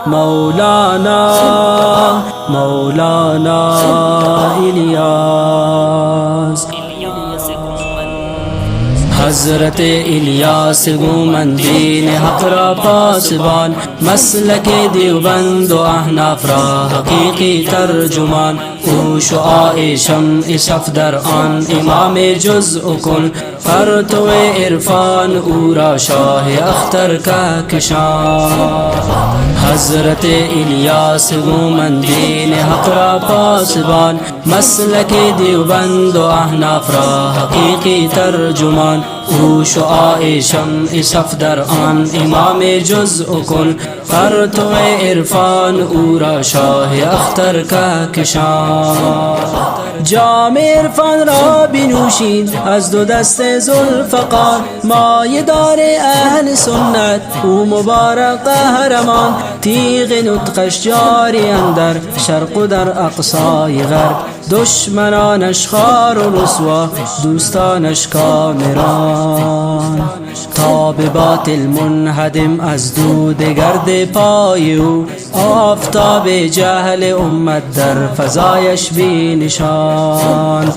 مولانا مولانا इलियास हजरत इलियास गुमन दीन हकरा पासबान मसलक देवबंद व अहनाफ रा हकीकी तर्जुमान शुआए शम्अ सफदर आन इमाम जुज़्अ कुल फरतवे इरफान उरा शाह अख्तर का किशान हजरत इलियास गुमन दीन हकरा पासबान मसलक देवबंद व अहनाफ रा हकीकी तर्जुमान शुआए शम्अ सफदर आन इमाम जुज़्अ कुल फरतवे इरफान उरा शाह अख्तर का किशान जाम इरफान रा बिनूशीन از دو دست ذوالفقار مایه دار اهل سنت او مبارک قهرمان تیغ نطقش جاری اندر شرق و در اقصای غرب دشمنانش خار و رسوا دوستانش کامران تا به باطل منهدم از دود گرد پای او آفتاب جهل امت در فضایش بی نشان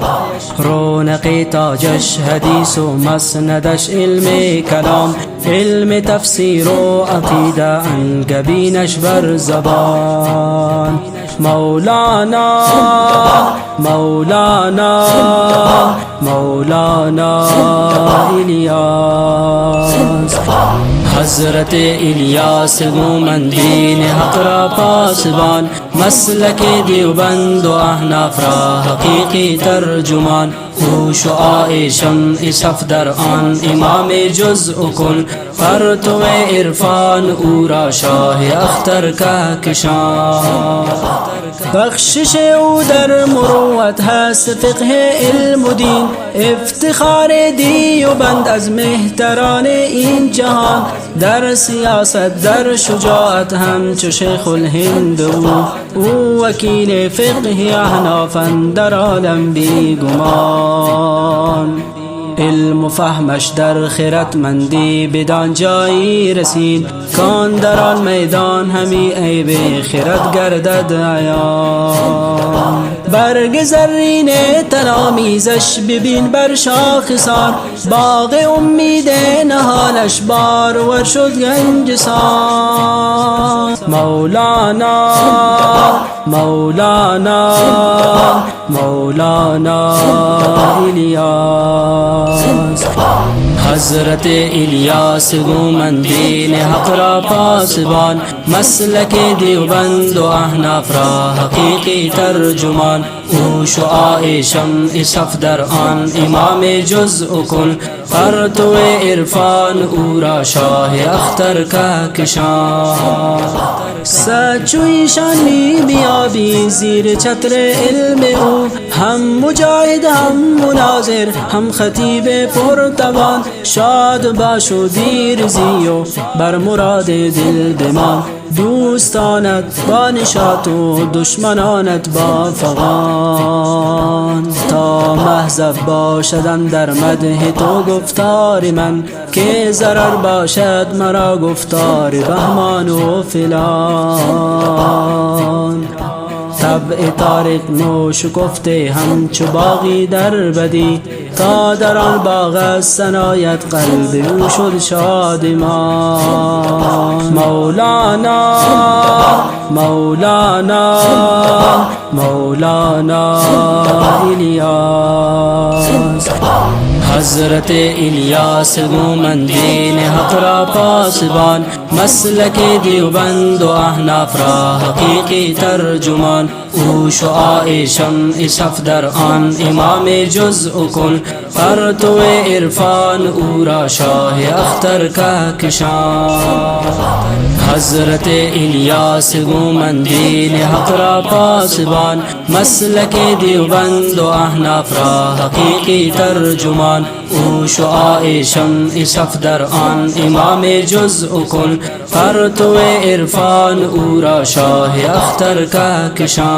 رونق تاجش حدیث و مسندش علم کلام علم تفسیر و عقیده انگبینش بر زبان مولانا مولانا مولانا इलियास हजरत इलियास गुमन दीन हकरा पासबान मसलक देवबंद व अहनाफ रा हकीकी तर्जुमान शुआए शम्अ सफदर आन इमाम जुज़्अ कुल फरतवे इरफान उरा शाह अख्तर का किशान बख्शिश او در مروت هست فقه علم و دین افتخار دیوبند از مهتران این جهان در سیاست در شجاعت همچو شیخ الهند او وکیل فقه احنافند در عالم بی گمان علم و فهمش در خردمندی بدان جایی رسید کان در آن میدان همی عیب خرد گردد عیان برگ زرین تنامیزش ببین بر شاخسار باغ امید نهالش بارور شد گنجسان مولانا مولانا مولانا इलियास हजरत इलियास गुमन दीन हकरा पासबान मसलक देवबंद व अहनाफ रा हकीकी तर्जुमान शुआए शम्अ सफदर आन इमाम जुज़्अ कुल फरतवे इरफान उरा शाह अख्तर का किशान सचुईशान बियाबी जीर छत्र इल्म او हम मुजाहिद हम मुनाजिर हम खतीब पुरतवान شاد باش و دیر زیو بر مراد دل بمان دوستانت با نشاط و دشمنانت با فغان تا محضب باشدم در مدح تو گفتار من که ضرر باشد مرا گفتار بهمان و فلان طبع طارق نو شکفته همچو باغی در بدی تا در آن باغ از ثنایت قلب او شد شادمان مولانا مولانا مولانا इलियास हजरत इलियास गुमन दीन हकरा पासबान मसलक देवबंद व अहनाफ रा हकीकी तर्जुमान शुआए शम्अ सफदर आन इमाम जुज़्अ कुल फरतवे इरफान उरा शाह अख्तर का किशान हजरत इलियास गुमन दीन हकरा पासबान मसलक देवबंद व अहनाफ रा हकीकी तर्जुमान शुआए शम्अ सफदर आन इमाम जुज़्अ कुल फरतवे इरफान उरा शाह अख्तर का किशान